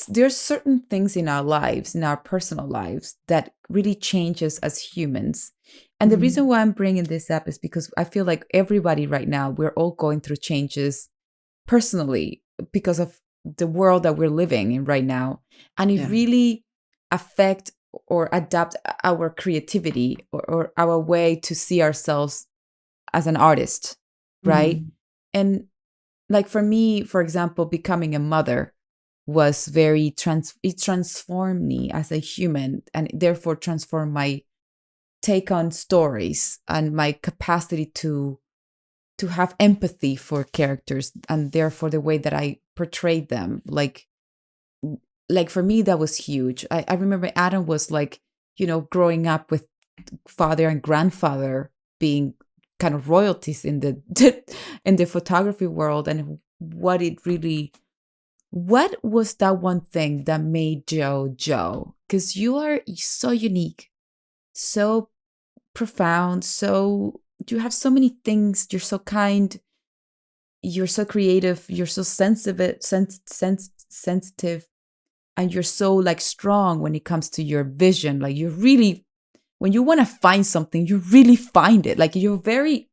there's certain things in our lives, in our personal lives, that really change us as humans. And the reason why I'm bringing this up is because I feel like everybody right now, we're all going through changes personally because of the world that we're living in right now. And it yeah. really affect or adapt our creativity or our way to see ourselves as an artist, right? Mm. And like for me, for example, becoming a mother was it transformed me as a human and therefore transformed my take on stories and my capacity to have empathy for characters and therefore the way that I portrayed them. Like for me that was huge. I remember Adam was like, growing up with father and grandfather being kind of royalties in the in the photography world, and what was that one thing that made Jo? Because you are so unique, so profound, so you have so many things. You're so kind. You're so creative. You're so sensitive, and you're so like strong when it comes to your vision. Like you really, when you want to find something, you really find it. Like you're very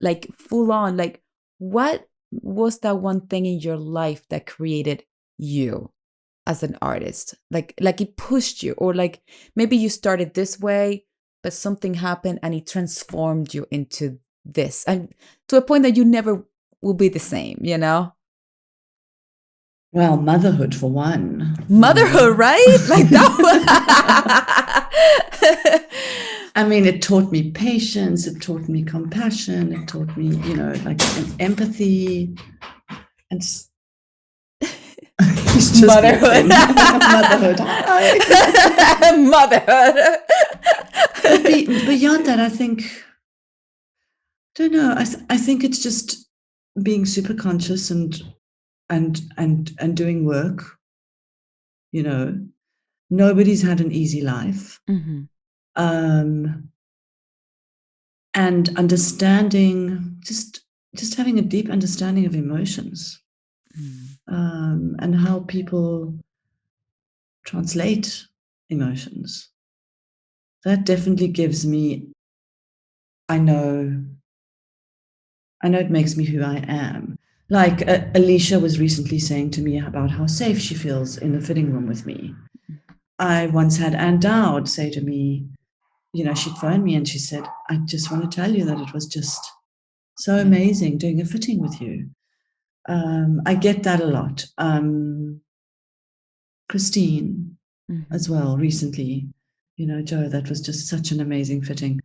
like full on. Like what was that one thing in your life that created you as an artist? Like it pushed you, or like maybe you started this way, but something happened and it transformed you into this, and to a point that you never will be the same, you know? Well, motherhood for one. Motherhood, right? Like that. I mean, it taught me patience, it taught me compassion, it taught me, like empathy. And he's just Motherhood. Motherhood. Hi. Motherhood. But beyond that, I don't know. I think it's just being super conscious and doing work. Nobody's had an easy life. Mm-hmm. And understanding, just having a deep understanding of emotions, and how people translate emotions. That definitely gives me, I know it makes me who I am. Like Alicia was recently saying to me about how safe she feels in the fitting room with me. I once had Anne Dowd say to me, she'd phoned me and she said, I just want to tell you that it was just so amazing doing a fitting with you. I get that a lot. Christine as well recently, Joe, that was just such an amazing fitting.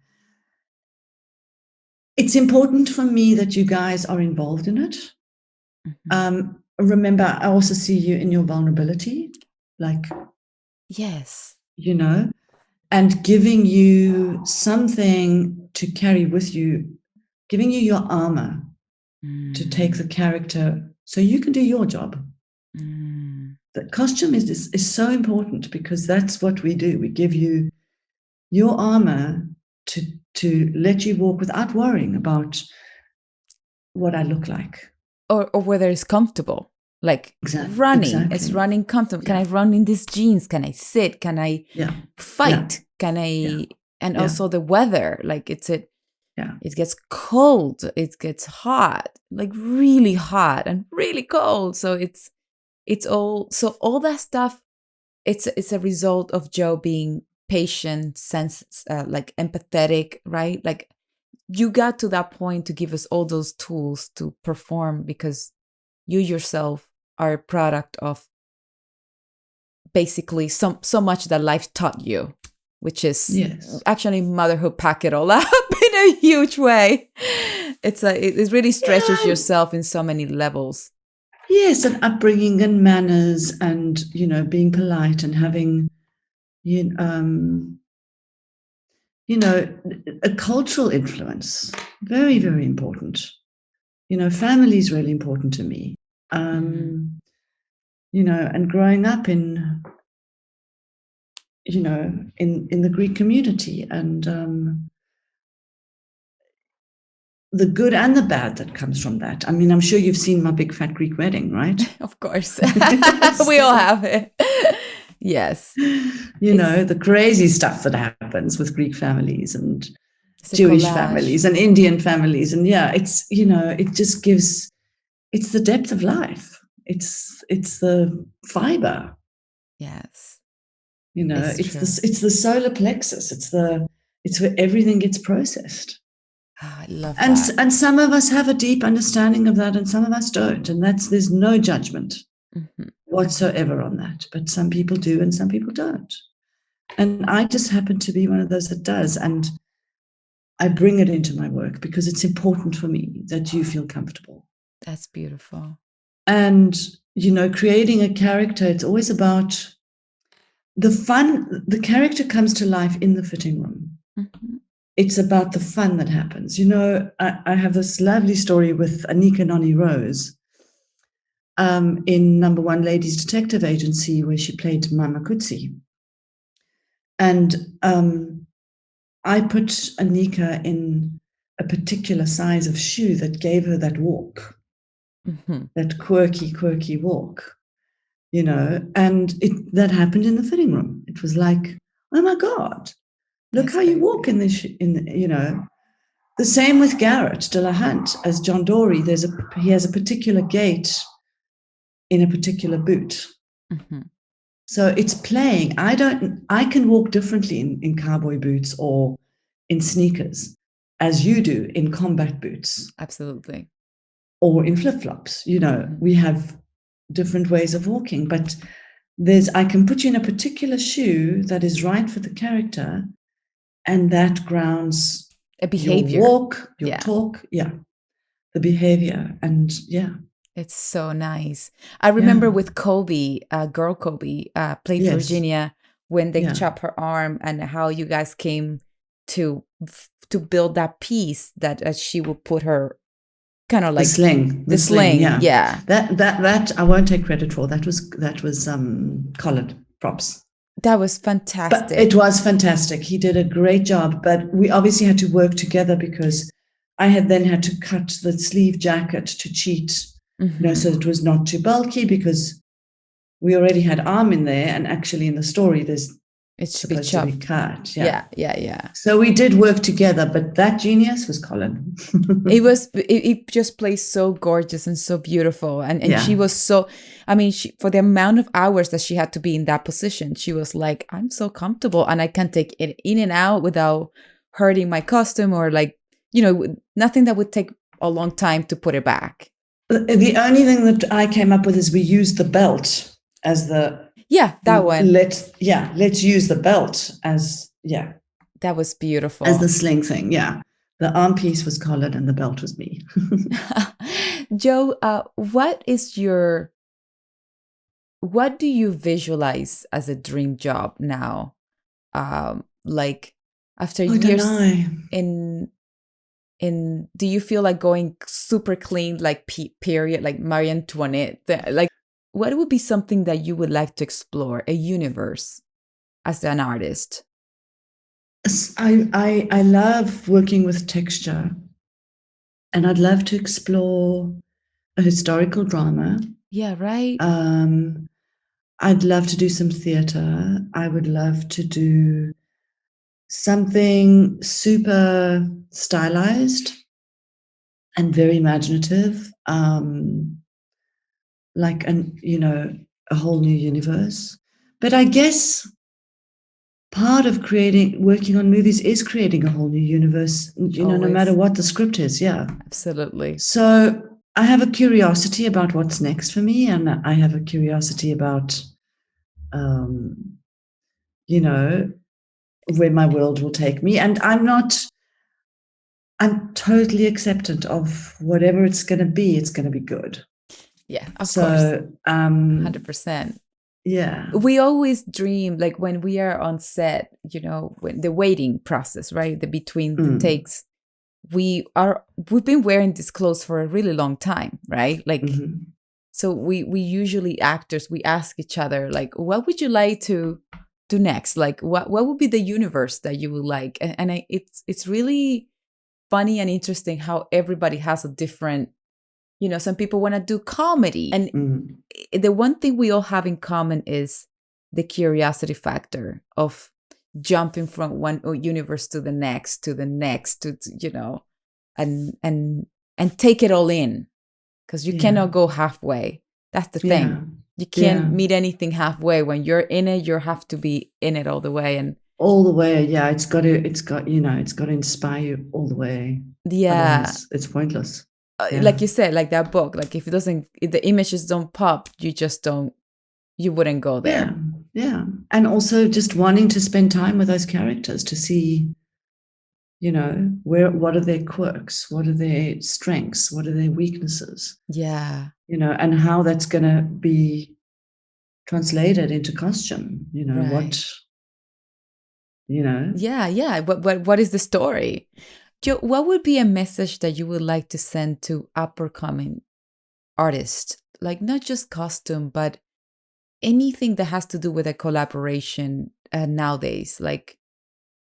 It's important for me that you guys are involved in it. Remember, I also see you in your vulnerability, like, yes, and giving you something to carry with you, giving you your armor to take the character so you can do your job. The costume is so important because that's what we do. We give you your armor to let you walk without worrying about what I look like. or whether it's comfortable. Like running, it's running comfortable. Can I run in these jeans? Can I sit? Can I fight? Can I? And also the weather, like it gets cold, it gets hot, like really hot and really cold. So all that stuff. It's a result of Joe being patient, like empathetic, right? Like you got to that point to give us all those tools to perform because you yourself are a product of basically so much that life taught you, which is actually motherhood. Pack it all up in a huge way. It really stretches yourself in so many levels. Yes, and upbringing and manners and being polite and having a cultural influence. Very, very important. Family is really important to me. And growing up in the Greek community and the good and the bad that comes from that. I mean, I'm sure you've seen My Big Fat Greek Wedding, right? Of course. We all have it. Yes. The crazy stuff that happens with Greek families and Jewish families and Indian families. And it's, it just gives, it's the depth of life. It's the fiber. Yes. It's the solar plexus. It's where everything gets processed. I love that. And some of us have a deep understanding of that and some of us don't. And there's no judgment whatsoever on that. But some people do and some people don't. And I just happen to be one of those that does. And I bring it into my work because it's important for me that you feel comfortable. That's beautiful. And, creating a character, it's always about the fun. The character comes to life in the fitting room. It's about the fun that happens. I have this lovely story with Anika Noni Rose in Number One Ladies Detective Agency, where she played Mama Kutsi. And I put Anika in a particular size of shoe that gave her that walk, that quirky walk, and that happened in the fitting room. It was like, oh my God, look how you walk in this, The same with Garrett de la Hunt as John Dory. He has a particular gait in a particular boot. So it's playing. I can walk differently in cowboy boots or in sneakers as you do in combat boots. Absolutely. or in flip-flops. We have different ways of walking, but I can put you in a particular shoe that is right for the character, and that grounds A your behavior. walk, your Yeah. talk, the behavior, and It's so nice. I remember with Kobe, girl Kobe, played Yes. Virginia when they Yeah. chopped her arm, and how you guys came to build that piece that she will put her kind of like the sling, yeah. That I won't take credit for. That was collared props. That was fantastic. But it was fantastic. He did a great job, but we obviously had to work together because I had then had to cut the sleeve jacket to cheat, so it was not too bulky, because we already had arm in there, and actually in the story it's supposed to be cut. Yeah. So we did work together, but that genius was Colin. it just plays so gorgeous and so beautiful, and she was so, I mean, for the amount of hours that she had to be in that position, she was like, I'm so comfortable and I can take it in and out without hurting my costume, or like, nothing that would take a long time to put it back. The only thing that I came up with is we used the belt as that one. Let's use the belt as that was beautiful, as the sling thing. The arm piece was collared and the belt was me. Jo, what do you visualize as a dream job now, like after years in do you feel like going super clean, like period, like Marie Antoinette, like what would be something that you would like to explore, a universe as an artist? I love working with texture, and I'd love to explore a historical drama. Yeah, right. I'd love to do some theater. I would love to do something super stylized and very imaginative, like a whole new universe. But I guess part of working on movies is creating a whole new universe, no matter what the script is. Yeah, absolutely. So I have a curiosity about what's next for me, and I have a curiosity about, where my world will take me. And I'm totally acceptant of whatever it's going to be. It's going to be good. Yeah, of course. 100%. Yeah. We always dream, like when we are on set, when the waiting process, right? The between the takes, we've been wearing this clothes for a really long time, right? Like, so we usually, actors, we ask each other, like, what would you like to do next? Like, what would be the universe that you would like? And it's really funny and interesting how everybody has a different, some people want to do comedy. And the one thing we all have in common is the curiosity factor of jumping from one universe to the next, and take it all in, because you cannot go halfway. That's the thing. You can't meet anything halfway. When you're in it, you have to be in it all the way. And all the way, yeah, it's got to inspire you all the way. Yeah. Otherwise, it's pointless. Like you said, like that book, like if the images don't pop, you wouldn't go there. Yeah. And also just wanting to spend time with those characters to see, what are their quirks? What are their strengths? What are their weaknesses? Yeah. And how that's going to be translated into costume, right. what. Yeah. What is the story? Jo, what would be a message that you would like to send to upcoming artists? Like not just costume, but anything that has to do with a collaboration nowadays. Like,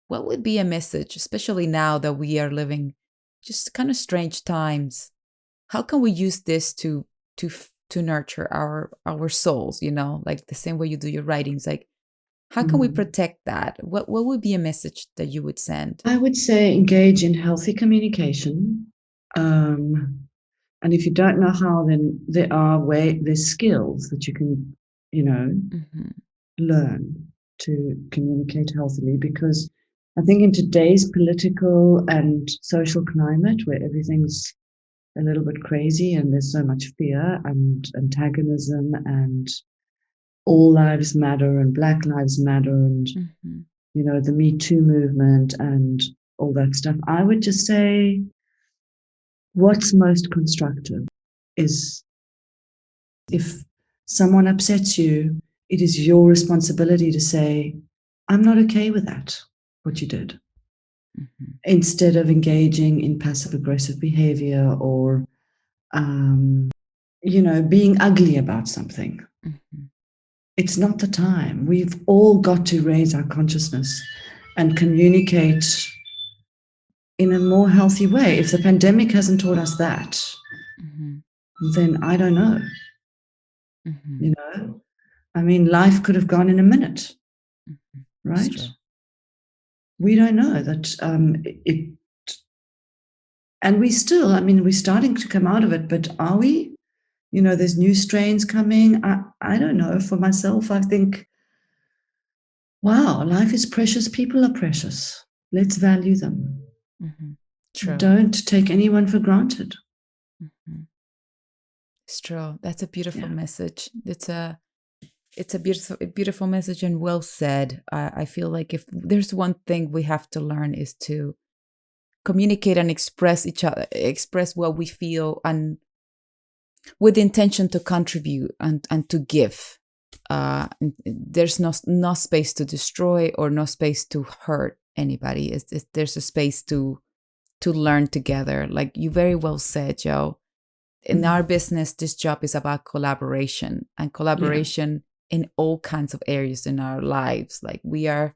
what would be a message, especially now that we are living just kind of strange times? How can we use this to nurture our souls? Like the same way you do your writings. Like, how can we protect that? What would be a message that you would send? I would say engage in healthy communication. And if you don't know how, then there's skills that you can, learn to communicate healthily. Because I think in today's political and social climate, where everything's a little bit crazy, and there's so much fear and antagonism and all lives matter and Black Lives Matter and, Mm-hmm. the Me Too movement and all that stuff. I would just say what's most constructive is if someone upsets you, it is your responsibility to say, I'm not okay with that, what you did, Mm-hmm. instead of engaging in passive aggressive behavior or, being ugly about something. Mm-hmm. It's not the time. We've all got to raise our consciousness and communicate in a more healthy way. If the pandemic hasn't taught us that, Mm-hmm. then I don't know. Mm-hmm. You know, I mean, life could have gone in a minute, Mm-hmm. It's right? true. We don't know that and we still, I mean, we're starting to come out of it, but are we? There's new strains coming. I don't know. For myself, I think, wow, life is precious. People are precious. Let's value them. Mm-hmm. True. Don't take anyone for granted. Mm-hmm. It's true. That's a beautiful Yeah. message. It's a beautiful message and well said. I feel like if there's one thing we have to learn is to communicate and express each other, express what we feel, and with the intention to contribute and to give. There's no space to destroy or no space to hurt anybody. There's a space to learn together. Like you very well said, Joe. In our business, this job is about collaboration and collaboration in all kinds of areas in our lives. Like we are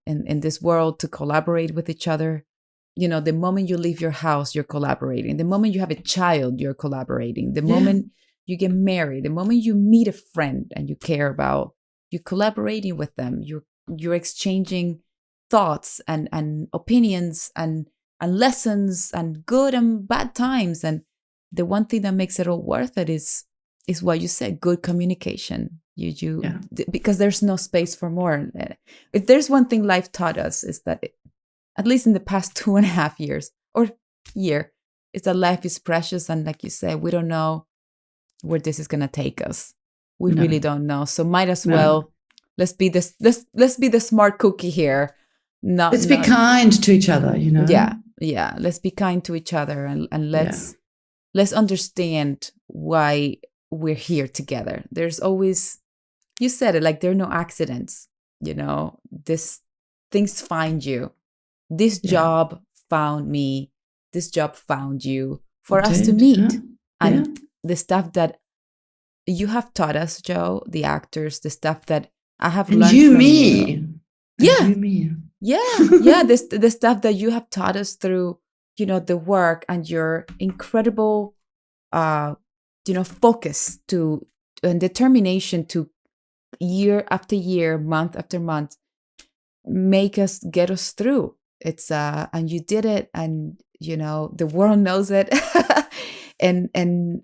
in this world to collaborate with each other. The moment you leave your house, you're collaborating. The moment you have a child, you're collaborating. The moment you get married, the moment you meet a friend and you care about, you're collaborating with them. You're exchanging thoughts and opinions and lessons and good and bad times. And the one thing that makes it all worth it is what you said, good communication. Because there's no space for more. If there's one thing life taught us is that at least in the past 2.5 years or year, is that life is precious. And like you said, we don't know where this is going to take us. We really don't know. So might as well, let's be the smart cookie here. Let's be kind to each other, Yeah. Let's be kind to each other and let's understand why we're here together. There's always, you said it, like there are no accidents, this things find you. This job found me. This job found you for us to meet. And the stuff that you have taught us, Joe, the actors, the stuff that I have learned from you. Yeah. Yeah. The stuff that you have taught us through, the work and your incredible, focus and determination to year after year, month after month, get us through. It's and you did it, and the world knows it. and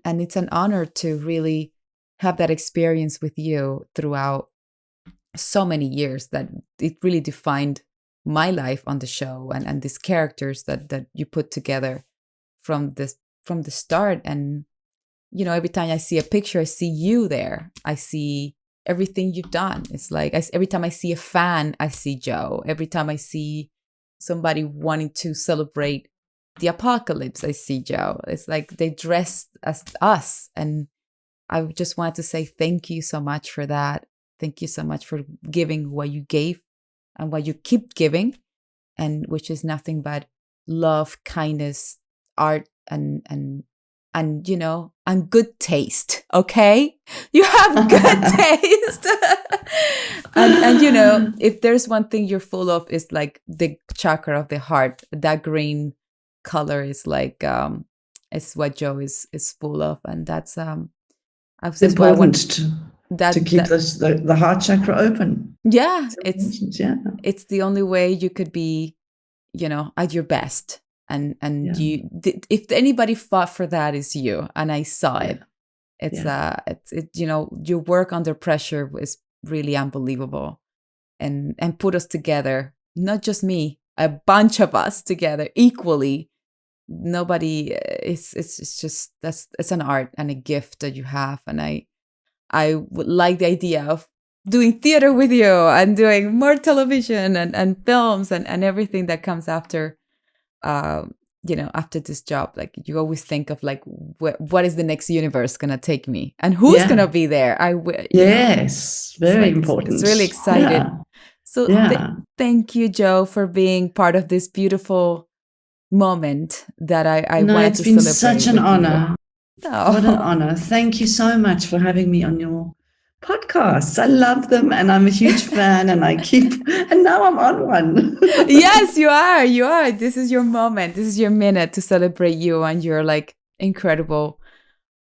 it's an honor to really have that experience with you throughout so many years, that it really defined my life on the show and these characters that you put together from the start. And every time I see a picture, I see you there. I see everything you've done. It's like every time I see a fan, I see Joe. Every time I see somebody wanting to celebrate the apocalypse, I see Joe. It's like they dress as us. And I just wanted to say thank you so much for that. Thank you so much for giving what you gave and what you keep giving, and which is nothing but love, kindness, art, and good taste. Okay, you have good taste. and if there's one thing you're full of, is like the chakra of the heart. That green color is like it's what Joe is full of, and that's it's important to keep the heart chakra open. Yeah, it's the only way you could be, at your best. And you, if anybody fought for that, is you. And I saw it. It's your work under pressure is really unbelievable, and put us together. Not just me, a bunch of us together equally. nobody it's just it's an art and a gift that you have, and I would like the idea of doing theater with you and doing more television and films and everything that comes after, uh, after this job. Like, you always think of like, what is the next universe gonna take me, and who's gonna Yeah. be there? Yes. It's Very like important. it's really excited. Yeah. So Yeah. thank you, Joe, for being part of this beautiful moment that I No, wanted it's to been celebrate such an with you. honor. What an Oh, honor. Thank you so much for having me on your podcasts. I love them and I'm a huge fan and now I'm on one. yes, you are. You are. This is your moment. This is your minute to celebrate you and your like incredible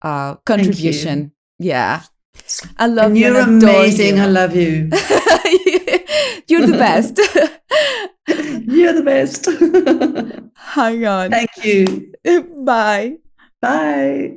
Thank you. contribution. Yeah. I love And you and you're adore amazing. I you. love you. You're the best. You're the best. Hang on. Thank you. Bye. Bye.